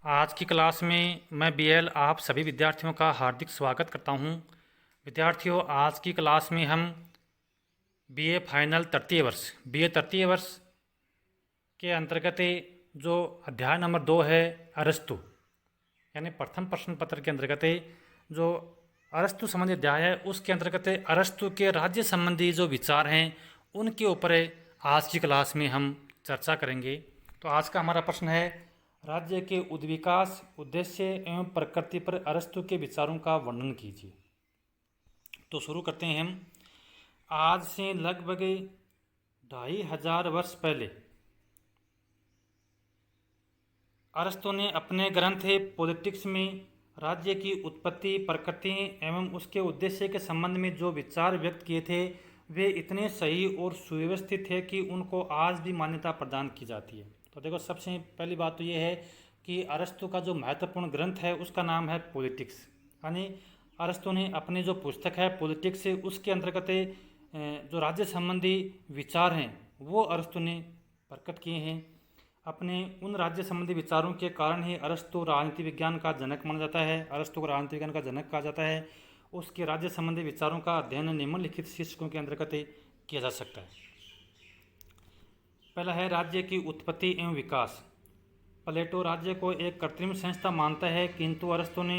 आज की क्लास में मैं बीएल आप सभी विद्यार्थियों का हार्दिक स्वागत करता हूं। विद्यार्थियों, आज की क्लास में हम बीए फाइनल तृतीय वर्ष के अंतर्गत जो अध्याय नंबर 2 है अरस्तु, यानी प्रथम प्रश्न पत्र के अंतर्गत जो अरस्तु संबंधी अध्याय है उसके अंतर्गत अरस्तु के राज्य संबंधी जो विचार हैं उनके ऊपर आज की क्लास में हम चर्चा करेंगे। तो आज का हमारा प्रश्न है, राज्य के उद्विकास, उद्देश्य एवं प्रकृति पर अरस्तु के विचारों का वर्णन कीजिए। तो शुरू करते हैं हम। आज से लगभग 2500 वर्ष पहले अरस्तु ने अपने ग्रंथ पॉलिटिक्स में राज्य की उत्पत्ति, प्रकृति एवं उसके उद्देश्य के संबंध में जो विचार व्यक्त किए थे वे इतने सही और सुव्यवस्थित थे कि उनको आज भी मान्यता प्रदान की जाती है। तो देखो, सबसे पहली बात तो ये है कि अरस्तु का जो महत्वपूर्ण ग्रंथ है उसका नाम है पॉलिटिक्स। यानी अरस्तु ने अपने जो पुस्तक है पॉलिटिक्स उसके अंतर्गत जो राज्य संबंधी विचार हैं वो अरस्तु ने प्रकट किए हैं। अपने उन राज्य संबंधी विचारों के कारण ही अरस्तु राजनीति विज्ञान का जनक माना जाता है। अरस्तु को राजनीति विज्ञान का जनक कहा जाता है। उसके राज्य संबंधी विचारों का अध्ययन निम्नलिखित शीर्षकों के अंतर्गत किया जा सकता है। पहला है राज्य की उत्पत्ति एवं विकास। प्लेटो राज्य को एक कृत्रिम संस्था मानता है, किंतु अरस्तु ने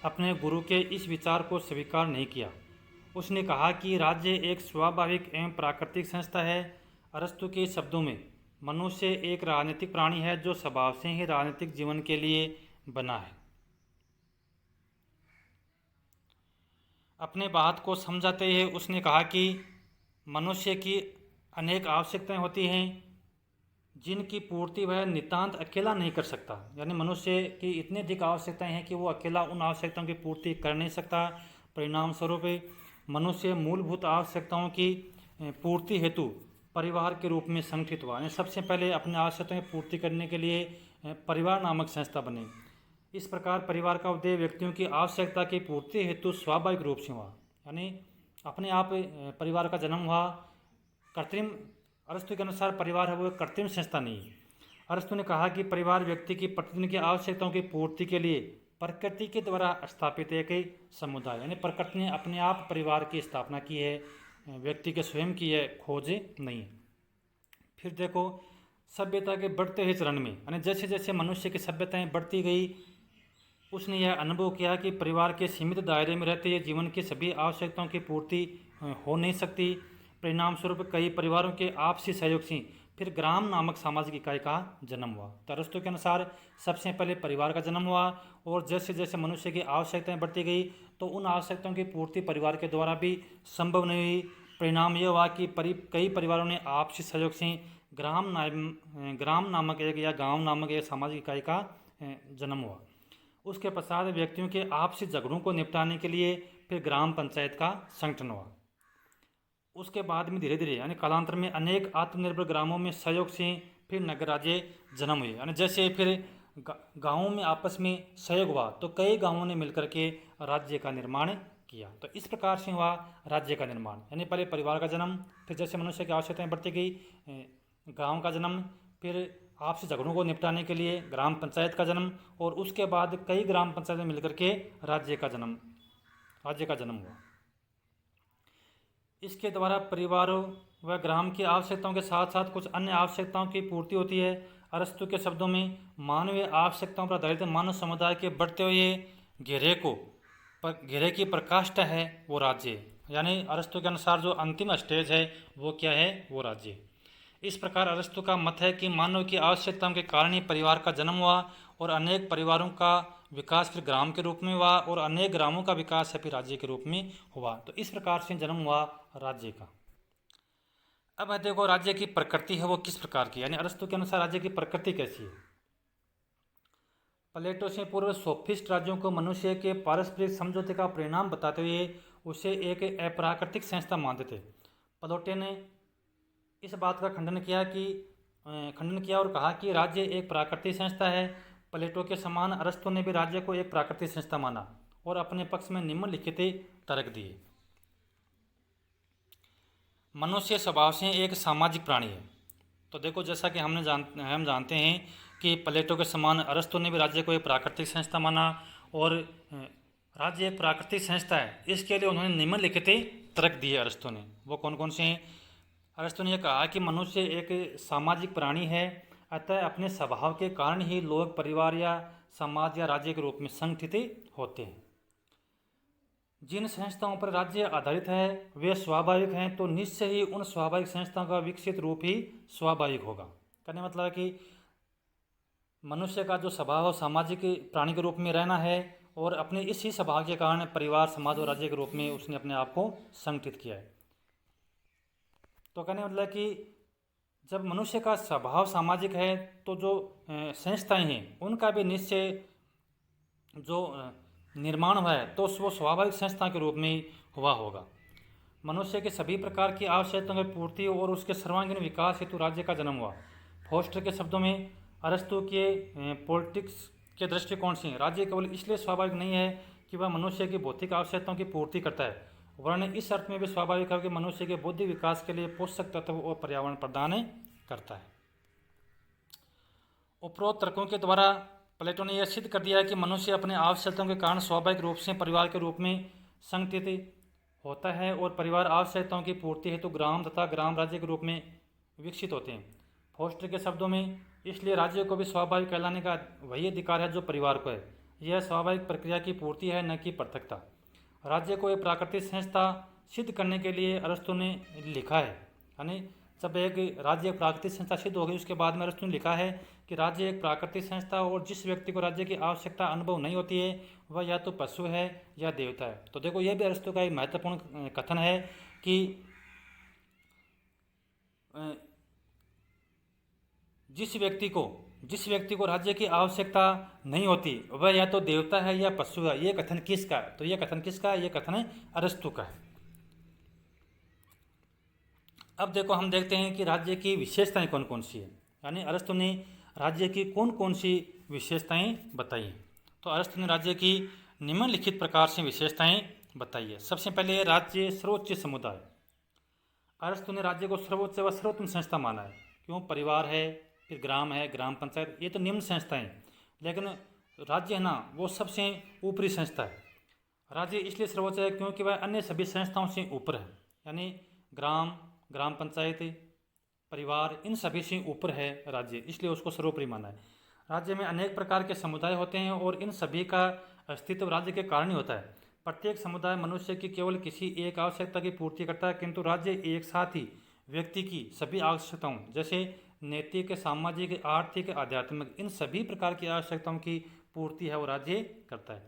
अपने गुरु के इस विचार को स्वीकार नहीं किया। उसने कहा कि राज्य एक स्वाभाविक एवं प्राकृतिक संस्था है। अरस्तु के शब्दों में मनुष्य एक राजनीतिक प्राणी है जो स्वभाव से ही राजनीतिक जीवन के लिए बना है। अपने बात को समझाते हुए उसने कहा कि मनुष्य की अनेक आवश्यकताएं होती हैं जिनकी पूर्ति वह नितांत अकेला नहीं कर सकता। यानी मनुष्य की इतनी अधिक आवश्यकताएं हैं कि वो अकेला उन आवश्यकताओं की पूर्ति कर नहीं सकता। परिणाम स्वरूप मनुष्य मूलभूत आवश्यकताओं की पूर्ति हेतु परिवार के रूप में संगठित हुआ। यानी सबसे पहले अपनी आवश्यकताओं की पूर्ति करने के लिए परिवार नामक संस्था बनी। इस प्रकार परिवार का उद्देश्य व्यक्तियों की आवश्यकता की पूर्ति हेतु स्वाभाविक रूप से हुआ। यानी अपने आप परिवार का जन्म हुआ। कृत्रिम, अरस्तु के अनुसार परिवार है वो कृत्रिम संस्था नहीं है। अरस्तु ने कहा कि परिवार व्यक्ति की प्रतिदिन की आवश्यकताओं की पूर्ति के लिए प्रकृति के द्वारा स्थापित एक समुदाय, यानी प्रकृति ने अपने आप परिवार की स्थापना की है, व्यक्ति के स्वयं की है खोज नहीं। फिर देखो, सभ्यता के बढ़ते हुए चरण में, यानी जैसे जैसे मनुष्य की सभ्यताएं बढ़ती गई उसने यह अनुभव किया कि परिवार के सीमित दायरे में रहते हुए जीवन की सभी आवश्यकताओं की पूर्ति हो नहीं सकती। परिणाम स्वरूप कई परिवारों के आपसी सहयोग से फिर ग्राम नामक सामाजिक इकाई का जन्म हुआ। तो अरस्तु के अनुसार सबसे पहले परिवार का जन्म हुआ और जैसे जैसे मनुष्य की आवश्यकताएं बढ़ती गई तो उन आवश्यकताओं की पूर्ति परिवार के द्वारा भी संभव नहीं हुई। परिणाम यह हुआ कि कई परिवारों ने आपसी सहयोग से ग्राम नामक एक या गांव नामक एक सामाजिक इकाई का जन्म हुआ। उसके पश्चात व्यक्तियों के आपसी झगड़ों को निपटाने के लिए फिर ग्राम पंचायत का संगठन हुआ। उसके बाद में धीरे धीरे यानी कालांतर में अनेक आत्मनिर्भर ग्रामों में सहयोग से फिर नगर राज्य जन्म हुए। यानी जैसे फिर गाँवों में आपस में सहयोग हुआ तो कई गाँवों ने मिलकर के राज्य का निर्माण किया। तो इस प्रकार से हुआ राज्य का निर्माण। यानी पहले परिवार का जन्म, फिर जैसे मनुष्य की आवश्यकताएं बढ़ती गई गाँव का जन्म, फिर आपसी झगड़ों को निपटाने के लिए ग्राम पंचायत का जन्म और उसके बाद कई ग्राम पंचायत में मिलकर के राज्य का जन्म हुआ। इसके द्वारा परिवारों व ग्राम की आवश्यकताओं के साथ साथ कुछ अन्य आवश्यकताओं की पूर्ति होती है। अरस्तु के शब्दों में मानवीय आवश्यकताओं पर आधारित मानव समुदाय के बढ़ते हुए घेरे की प्रकाष्ठा है वो राज्य है। यानी अरस्तु के अनुसार जो अंतिम स्टेज है वो क्या है, वो राज्य है। इस प्रकार अरस्तु का मत है कि मानव की आवश्यकताओं के कारण ही परिवार का जन्म हुआ और अनेक परिवारों का विकास फिर ग्राम के रूप में हुआ और अनेक ग्रामों का विकास है फिर राज्य के रूप में हुआ। तो इस प्रकार से जन्म हुआ राज्य का। अब देखो, राज्य की प्रकृति है वो किस प्रकार की, यानी अरस्तु के अनुसार राज्य की प्रकृति कैसी है। प्लेटो से पूर्व सोफिस्ट राज्यों को मनुष्य के पारस्परिक समझौते का परिणाम बताते हुए उसे एक अप्राकृतिक संस्था मानते थे। प्लेटो ने इस बात का खंडन किया और कहा कि राज्य एक प्राकृतिक संस्था है। प्लेटो के समान अरस्तु ने भी राज्य को एक प्राकृतिक संस्था माना और अपने पक्ष में निम्नलिखित तर्क दिए। मनुष्य स्वभाव से एक सामाजिक प्राणी है। तो देखो, जैसा कि हम जानते हैं कि प्लेटो के समान अरस्तु ने भी राज्य को एक प्राकृतिक संस्था माना और राज्य एक प्राकृतिक संस्था है, इसके लिए उन्होंने निम्नलिखित तर्क दिए अरस्तु ने। वो कौन कौन से हैं? अरस्तु ने यह कहा कि मनुष्य एक सामाजिक प्राणी है, अतः अपने स्वभाव के कारण ही लोग परिवार या समाज या राज्य के रूप में संगठित होते हैं। जिन संस्थाओं पर राज्य आधारित है वे स्वाभाविक हैं, तो निश्चय ही उन स्वाभाविक संस्थाओं का विकसित रूप ही स्वाभाविक होगा। कहने मतलब है कि मनुष्य का जो स्वभाव है सामाजिक प्राणी के रूप में रहना है और अपने इसी स्वभाव के कारण परिवार, समाज और राज्य के रूप में उसने अपने आप को संगठित किया है। तो कहने मतलब कि जब मनुष्य का स्वभाव सामाजिक है तो जो संस्थाएं हैं उनका भी निश्चय जो निर्माण हुआ है तो वो स्वाभाविक संस्था के रूप में हुआ होगा। मनुष्य के सभी प्रकार की आवश्यकताओं की पूर्ति और उसके सर्वांगीण विकास हेतु राज्य का जन्म हुआ। फोस्टर के शब्दों में अरस्तु के पॉलिटिक्स के दृष्टिकोण से राज्य केवल इसलिए स्वाभाविक नहीं है कि वह मनुष्य की भौतिक आवश्यकताओं की पूर्ति करता है, वरन इस अर्थ में भी स्वाभाविक है कि मनुष्य के बौद्धिक विकास के लिए पोषक तत्व और पर्यावरण प्रदान करता है। उपरोक्त तर्कों के द्वारा प्लेटो ने यह सिद्ध कर दिया है कि मनुष्य अपने आवश्यकताओं के कारण स्वाभाविक रूप से परिवार के रूप में संगठित होता है और परिवार आवश्यकताओं की पूर्ति हेतु ग्राम तथा ग्राम राज्य के रूप में विकसित होते हैं। फोस्टर के शब्दों में इसलिए राज्य को भी स्वाभाविक कहलाने का वही अधिकार है जो परिवार को है। यह स्वाभाविक प्रक्रिया की पूर्ति है, न कि पृथकता। राज्य को एक प्राकृतिक संस्था सिद्ध करने के लिए अरस्तु ने लिखा है, यानी जब एक राज्य एक प्राकृतिक संस्था सिद्ध हो गई उसके बाद में अरस्तु ने लिखा है कि राज्य एक प्राकृतिक संस्था और जिस व्यक्ति को राज्य की आवश्यकता अनुभव नहीं होती है वह या तो पशु है या देवता है। तो देखो यह भी अरस्तु का एक महत्वपूर्ण कथन है कि जिस व्यक्ति को राज्य की आवश्यकता नहीं होती वह या तो देवता है या पशु है। ये कथन किसका है? तो ये कथन किसका है? ये कथन है अरस्तु का है। अब देखो हम देखते हैं कि राज्य की विशेषताएं कौन कौन सी है, यानी अरस्तु ने राज्य की कौन कौन सी विशेषताएं बताई हैं। तो अरस्तु ने राज्य की निम्नलिखित प्रकार से विशेषताएं बताई है। सबसे पहले राज्य सर्वोच्च समुदाय। अरस्तु ने राज्य को सर्वोच्च व सर्वोत्तम संस्था माना है। क्यों? परिवार है, फिर ग्राम है, ग्राम पंचायत, ये तो निम्न संस्थाएं हैं, लेकिन राज्य है ना वो सबसे ऊपरी संस्था है। राज्य इसलिए सर्वोच्च है क्योंकि वह अन्य सभी संस्थाओं से ऊपर है, यानी ग्राम पंचायत, परिवार, इन सभी से ऊपर है राज्य, इसलिए उसको सर्वोपरि माना है। राज्य में अनेक प्रकार के समुदाय होते हैं और इन सभी का अस्तित्व राज्य के कारण ही होता है। प्रत्येक समुदाय मनुष्य की केवल किसी एक आवश्यकता की पूर्ति करता है, किंतु राज्य एक साथ ही व्यक्ति की सभी आवश्यकताओं जैसे नैतिक, सामाजिक, आर्थिक, आध्यात्मिक, इन सभी प्रकार की आवश्यकताओं की पूर्ति है वो राज्य करता है।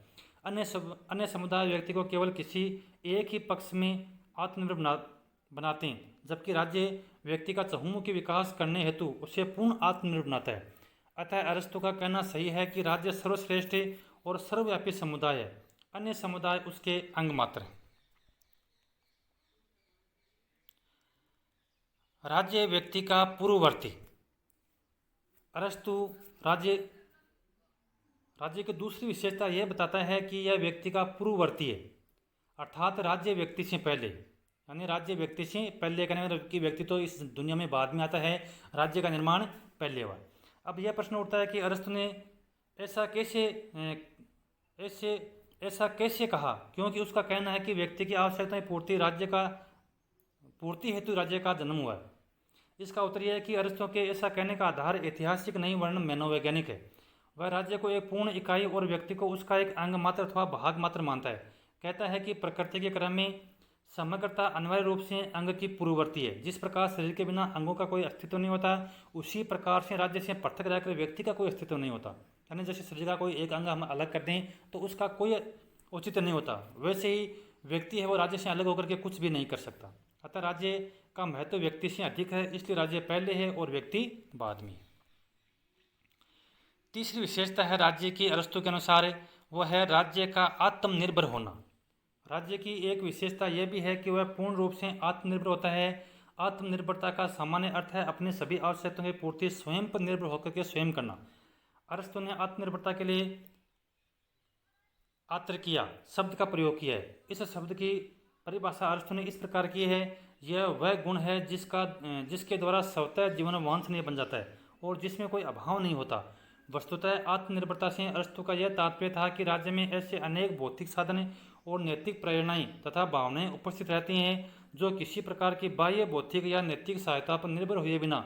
अन्य समुदाय व्यक्ति को केवल किसी एक ही पक्ष में आत्मनिर्भर बनाते हैं, जबकि राज्य व्यक्ति का चहुमुखी विकास करने हेतु उसे पूर्ण आत्मनिर्भर बनाता है। अतः अरस्तु का कहना सही है कि राज्य सर्वश्रेष्ठ और सर्वव्यापी समुदाय है, अन्य समुदाय उसके अंग मात्र हैं। राज्य व्यक्ति का पूर्ववर्ती। अरस्तु राज्य की दूसरी विशेषता यह बताता है कि यह व्यक्ति का पूर्ववर्ती है, अर्थात राज्य व्यक्ति से पहले, यानी राज्य व्यक्ति से पहले कहने मतलब कि व्यक्ति तो इस दुनिया में बाद में आता है, राज्य का निर्माण पहले हुआ। अब यह प्रश्न उठता है कि अरस्तु ने ऐसा कैसे कहा, क्योंकि उसका कहना है कि व्यक्ति की आवश्यकताएं पूर्ति हेतु राज्य का जन्म हुआ है। इसका उत्तर यह है कि अरस्तु के ऐसा कहने का आधार ऐतिहासिक नहीं वर्ण मनोवैज्ञानिक है। वह राज्य को एक पूर्ण इकाई और व्यक्ति को उसका एक अंग मात्र अथवा भाग मात्र मानता है। कहता है कि प्रकृति के क्रम में समग्रता अनिवार्य रूप से अंग की पूर्ववर्ती है। जिस प्रकार शरीर के बिना अंगों का कोई अस्तित्व नहीं होता, उसी प्रकार से राज्य से पृथक रहकर व्यक्ति का कोई अस्तित्व नहीं होता। यानी जैसे शरीर का कोई एक अंग हम अलग कर दें तो उसका कोई औचित्य नहीं होता, वैसे ही व्यक्ति है वो राज्य से अलग होकर के कुछ भी नहीं कर सकता। अतः राज्य का महत्व व्यक्ति से अधिक है, इसलिए राज्य पहले है और व्यक्ति बाद में। तीसरी विशेषता है राज्य की अरस्तु के अनुसार, वह है राज्य का आत्मनिर्भर होना। राज्य की एक विशेषता यह भी है कि वह पूर्ण रूप से आत्मनिर्भर होता है। आत्मनिर्भरता का सामान्य अर्थ है अपने सभी आवश्यकताओं की पूर्ति स्वयं पर निर्भर होकर के स्वयं करना। अरस्तु ने आत्मनिर्भरता के लिए आत्रकिया शब्द का प्रयोग किया है। इस शब्द की परिभाषा अरस्तु ने इस प्रकार की है, यह वह गुण है जिसके द्वारा स्वतः जीवन वांछनीय बन जाता है और जिसमें कोई अभाव नहीं होता। वस्तुतः आत्मनिर्भरता से अरस्तु का यह तात्पर्य था कि राज्य में ऐसे अनेक भौतिक साधन और नैतिक प्रेरणाएं तथा भावनाएं उपस्थित रहती हैं जो किसी प्रकार की बाह्य भौतिक या नैतिक सहायता पर निर्भर हुए बिना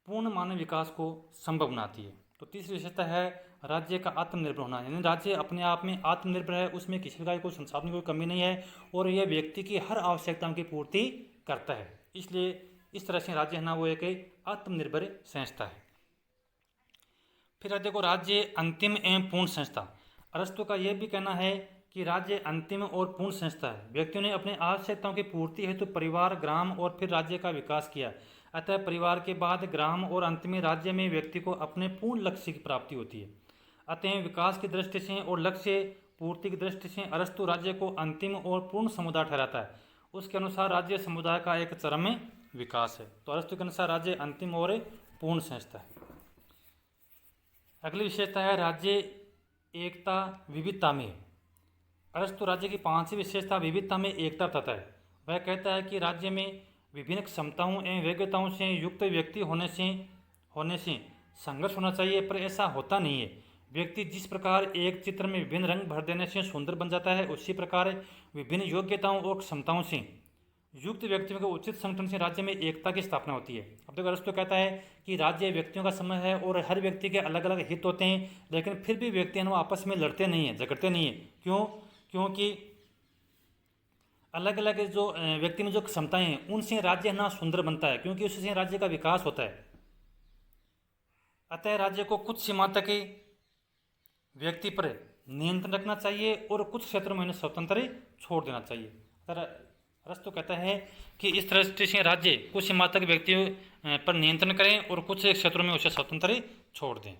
पूर्ण मानव विकास को संभव बनाती है। तो तीसरी विशेषता है राज्य का आत्मनिर्भर होना, यानी राज्य अपने आप में आत्मनिर्भर है, उसमें किसी प्रकार की कोई संसाधन की कोई कमी नहीं है और यह व्यक्ति की हर आवश्यकताओं की पूर्ति करता है। इसलिए इस तरह से राज्य है ना वो एक आत्मनिर्भर संस्था है। फिर देखो राज्य अंतिम एवं पूर्ण संस्था। अरस्तु का यह भी कहना है कि राज्य अंतिम और पूर्ण संस्था है। व्यक्तियों ने अपने आवश्यकताओं की पूर्ति हेतु परिवार, ग्राम और फिर राज्य का विकास किया। अतः परिवार के बाद ग्राम और अंत में राज्य में व्यक्ति को अपने पूर्ण लक्ष्य की प्राप्ति होती है। अतः विकास की दृष्टि से और लक्ष्य पूर्ति की दृष्टि से अरस्तु राज्य को अंतिम और पूर्ण समुदाय ठहराता है। उसके अनुसार राज्य समुदाय का एक चरम विकास है। तो अरस्तु के अनुसार राज्य अंतिम और पूर्ण संस्था है। अगली विशेषता है राज्य एकता विविधता में। अरस्तु राज्य की पांचवी विशेषता विविधता में एकता बताता है। वह कहता है कि राज्य में विभिन्न क्षमताओं एवं योग्यताओं से युक्त व्यक्ति होने से संघर्ष होना चाहिए, पर ऐसा होता नहीं है। व्यक्ति जिस प्रकार एक चित्र में विभिन्न रंग भर देने से सुंदर बन जाता है, उसी प्रकार विभिन्न योग्यताओं और क्षमताओं से युक्त व्यक्तियों के उचित संगठन से राज्य में एकता की स्थापना होती है। अब देखो अरस्तु कहता है कि राज्य व्यक्तियों का समूह है और हर व्यक्ति के अलग अलग हित होते हैं, लेकिन फिर भी व्यक्ति आपस में लड़ते नहीं हैं, झगड़ते नहीं हैं। क्यों? क्योंकि अलग अलग जो व्यक्ति में जो क्षमताएं हैं उनसे राज्य है ना सुंदर बनता है, क्योंकि उससे राज्य का विकास होता है। अतः राज्य को कुछ सीमा तक व्यक्ति पर नियंत्रण रखना चाहिए और कुछ क्षेत्रों में उन्हें स्वतंत्र छोड़ देना चाहिए। अरस्तु कहता है कि इस तरह से राज्य कुछ सीमा तक व्यक्तियों पर नियंत्रण करें और कुछ क्षेत्रों में उसे स्वतंत्र छोड़ दें।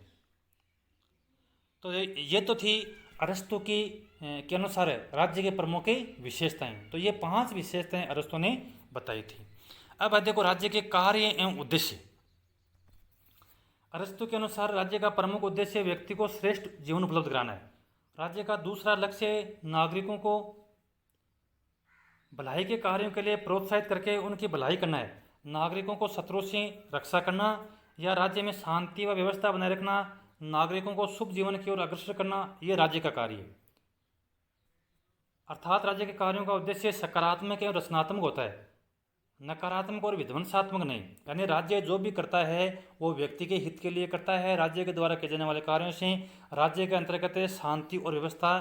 तो ये तो थी अरस्तु की के अनुसार राज्य के प्रमुख विशेषताएं। तो ये 5 विशेषताएं अरस्तु ने बताई थी। अब देखो राज्य के कार्य एवं उद्देश्य। अरस्तु के अनुसार राज्य का प्रमुख उद्देश्य व्यक्ति को श्रेष्ठ जीवन उपलब्ध कराना है। राज्य का दूसरा लक्ष्य नागरिकों को भलाई के कार्यों के लिए प्रोत्साहित करके उनकी भलाई करना है। नागरिकों को शत्रुओं से रक्षा करना या राज्य में शांति व व्यवस्था बनाए रखना, नागरिकों को शुभ जीवन की ओर अग्रसर करना, ये राज्य का कार्य है। अर्थात राज्य के कार्यों का उद्देश्य सकारात्मक एवं रचनात्मक होता है, नकारात्मक और विध्वंसात्मक नहीं। यानी राज्य जो भी करता है वो व्यक्ति के हित के लिए करता है। राज्य के द्वारा किए जाने वाले कार्यों से राज्य के अंतर्गत शांति और व्यवस्था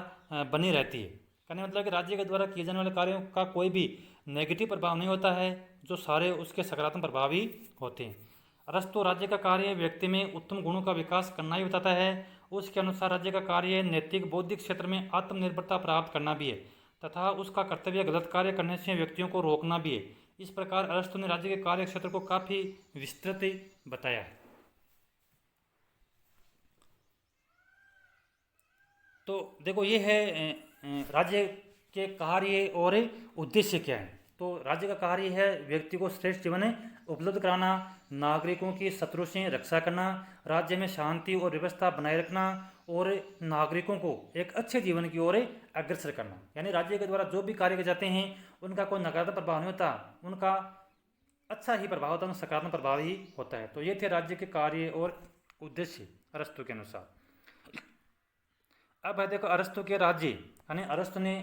बनी रहती है। कहने मतलब कि राज्य के द्वारा किए जाने वाले कार्यों का कोई भी नेगेटिव प्रभाव नहीं होता है, जो सारे उसके सकारात्मक प्रभाव ही होते हैं। अरस्तु राज्य का कार्य व्यक्ति में उत्तम गुणों का विकास करना ही बताता है। उसके अनुसार राज्य का कार्य नैतिक बौद्धिक क्षेत्र में आत्मनिर्भरता प्राप्त करना भी है तथा उसका कर्तव्य गलत कार्य करने से व्यक्तियों को रोकना भी है। इस प्रकार अरस्तु ने राज्य के कार्य क्षेत्र को काफी विस्तृत बताया है। तो देखो ये है राज्य के कार्य और उद्देश्य क्या है। तो राज्य का कार्य है व्यक्ति को श्रेष्ठ जीवन उपलब्ध कराना, नागरिकों की शत्रु से रक्षा करना, राज्य में शांति और व्यवस्था बनाए रखना और नागरिकों को एक अच्छे जीवन की ओर अग्रसर करना। यानी राज्य के द्वारा जो भी कार्य किए जाते हैं उनका कोई नकारात्मक प्रभाव नहीं होता, उनका अच्छा ही प्रभाव होता है, सकारात्मक प्रभाव ही होता है। तो ये थे राज्य के कार्य और उद्देश्य अरस्तु के अनुसार। अब है देखो अरस्तु के राज्य, यानी अरस्तु ने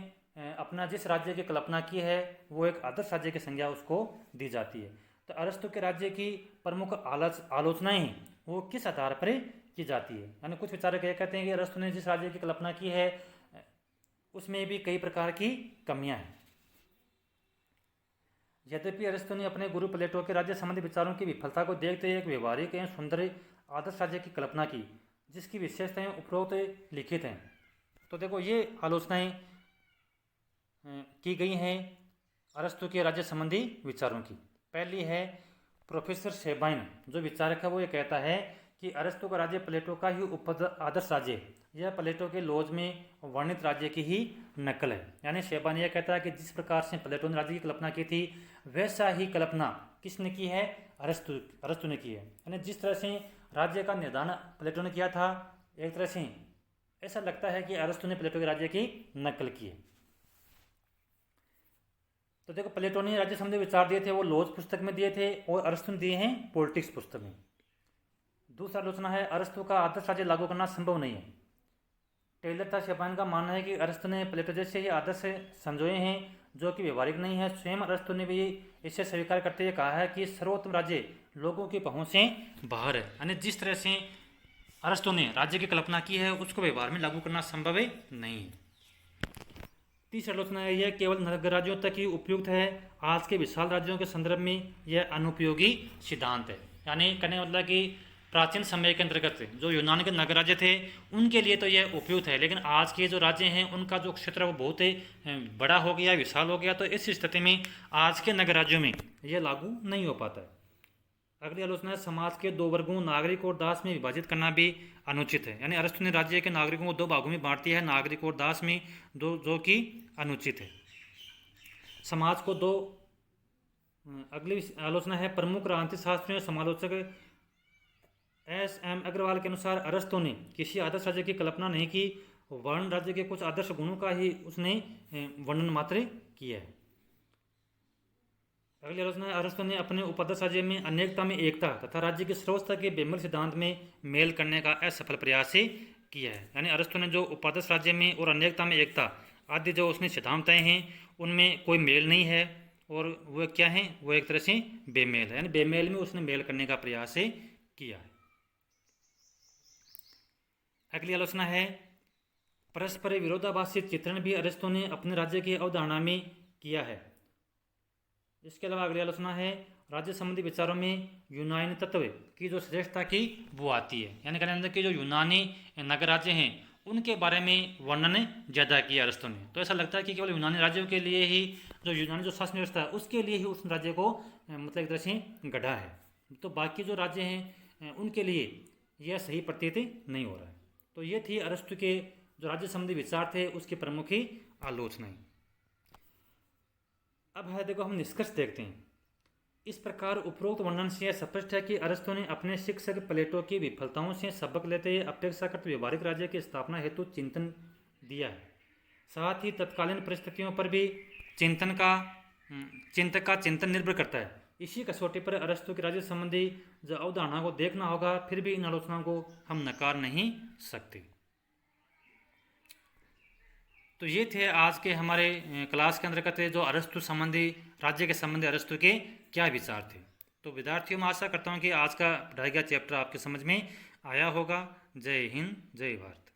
अपना जिस राज्य की कल्पना की है वो एक आदर्श राज्य की संज्ञा उसको दी जाती है। तो अरस्तु के राज्य की प्रमुख आलोचनाएं वो किस आधार पर की जाती है। यानी कुछ विचारक ये कहते हैं कि अरस्तु ने जिस राज्य की कल्पना की है उसमें भी कई प्रकार की कमियां हैं। यद्यपि अरस्तु ने अपने गुरु प्लेटो के राज्य संबंधी विचारों की विफलता को देखते हुए एक व्यवहारिक एवं सुंदर आदर्श राज्य की कल्पना की जिसकी विशेषताएं उपरोक्त लिखित हैं। तो देखो ये आलोचनाएं की गई हैं अरस्तु के राज्य संबंधी विचारों की। पहली है प्रोफेसर शेबाइन जो विचारक है वो ये कहता है कि अरस्तु का राज्य प्लेटो का ही आदर्श राज्य है, यह प्लेटो के लोज में वर्णित राज्य की ही नकल है। यानी शेबाइन यह कहता है कि जिस प्रकार से प्लेटो ने राज्य की कल्पना की थी वैसा ही कल्पना किसने की है, अरस्तु ने की है। यानी जिस तरह से राज्य का निर्धारण प्लेटो ने किया था, एक तरह से ऐसा लगता है कि अरस्तु ने प्लेटो के राज्य की नकल की है। तो देखो प्लेटो ने राज्य संबंधी विचार दिए थे वो लोज पुस्तक में दिए थे और अरस्तु ने दिए हैं पॉलिटिक्स पुस्तक में। दूसरा आलोचना है अरस्तु का आदर्श राज्य लागू करना संभव नहीं है। टेलर तथा शेपान का मानना है कि अरस्तु ने प्लेटो जैसे ये आदर्श संजोए हैं जो कि व्यवहारिक नहीं है। स्वयं अरस्तु ने भी इसे स्वीकार करते हुए कहा है कि सर्वोत्तम राज्य लोगों की पहुंच से बाहर है। यानी जिस तरह से अरस्तु ने राज्य की कल्पना की है उसको व्यवहार में लागू करना संभव नहीं है। तीसरी आलोचना यह केवल नगर राज्यों तक ही उपयुक्त है, आज के विशाल राज्यों के संदर्भ में यह अनुपयोगी सिद्धांत है। यानी कहने का मतलब कि प्राचीन समय के अंतर्गत जो यूनान के नगर राज्य थे उनके लिए तो यह उपयुक्त है, लेकिन आज के जो राज्य हैं उनका जो क्षेत्र वो बहुत बड़ा हो गया, विशाल हो गया, तो इस स्थिति में आज के नगर राज्यों में यह लागू नहीं हो पाता है। अगली आलोचना है समाज के दो वर्गों नागरिक और दास में विभाजित करना भी अनुचित है। यानी अरस्तु ने राज्य के नागरिकों को दो भागों में बांट दिया है, नागरिक और दास में, दो, जो कि अनुचित है। समाज को दो। अगली आलोचना है प्रमुख राजनीतिक शास्त्रियों समालोचक S.M. अग्रवाल के अनुसार अरस्तु ने किसी आदर्श राज्य की कल्पना नहीं की, वर्ण राज्य के कुछ आदर्श गुणों का ही उसने वर्णन मात्र किया है। अगली आलोचना है अरस्तु ने अपने उपादर्श राज्य में अनेकता में एकता तथा राज्य की सर्वोच्चता के बेमेल सिद्धांत में मेल करने का असफल प्रयास किया है। यानी अरस्तु ने जो उपादर्श राज्य में और अनेकता में एकता आदि जो उसने सिद्धांत तय हैं उनमें कोई मेल नहीं है, और वह क्या है, वो एक तरह से बेमेल है। यानी बेमेल में उसने मेल करने का प्रयास किया है। अगली आलोचना है परस्पर विरोधाभासी चित्रण भी अरस्तु ने अपने राज्य की अवधारणा में किया है। इसके अलावा अगली आलोचना है राज्य संबंधी विचारों में यूनानी तत्व की जो श्रेष्ठता की वो आती है। यानी कहने मतलब कि जो यूनानी नगर राज्य हैं उनके बारे में वर्णन ज़्यादा किया अरस्तु ने। तो ऐसा लगता है कि केवल यूनानी राज्यों के लिए ही, जो यूनानी जो शासन व्यवस्था है उसके लिए ही उस राज्य को मतलब एक तरह से गढ़ा है, तो बाकी जो राज्य हैं उनके लिए यह सही प्रतीत नहीं हो रहा है। तो ये थी अरस्तु के जो राज्य संबंधी विचार थे उसकी प्रमुख ही आलोचनाएं। अब है देखो हम निष्कर्ष देखते हैं। इस प्रकार उपरोक्त वर्णन से यह स्पष्ट है कि अरस्तु ने अपने शिक्षक प्लेटो की विफलताओं से सबक लेते हुए अपेक्षाकृत व्यवहारिक राज्य की स्थापना हेतु चिंतन दिया है। साथ ही तत्कालीन परिस्थितियों पर भी चिंतन का चिंतन निर्भर करता है। इसी कसौटी पर अरस्तु के राज्य संबंधी जो अवधारणा को देखना होगा, फिर भी इन आलोचनाओं को हम नकार नहीं सकते। तो ये थे आज के हमारे क्लास के अंतर्गत जो अरस्तु संबंधी राज्य के संबंधी अरस्तु के क्या विचार थे। तो विद्यार्थियों, मैं आशा करता हूँ कि आज का पढ़ाई गया चैप्टर आपके समझ में आया होगा। जय हिंद, जय भारत।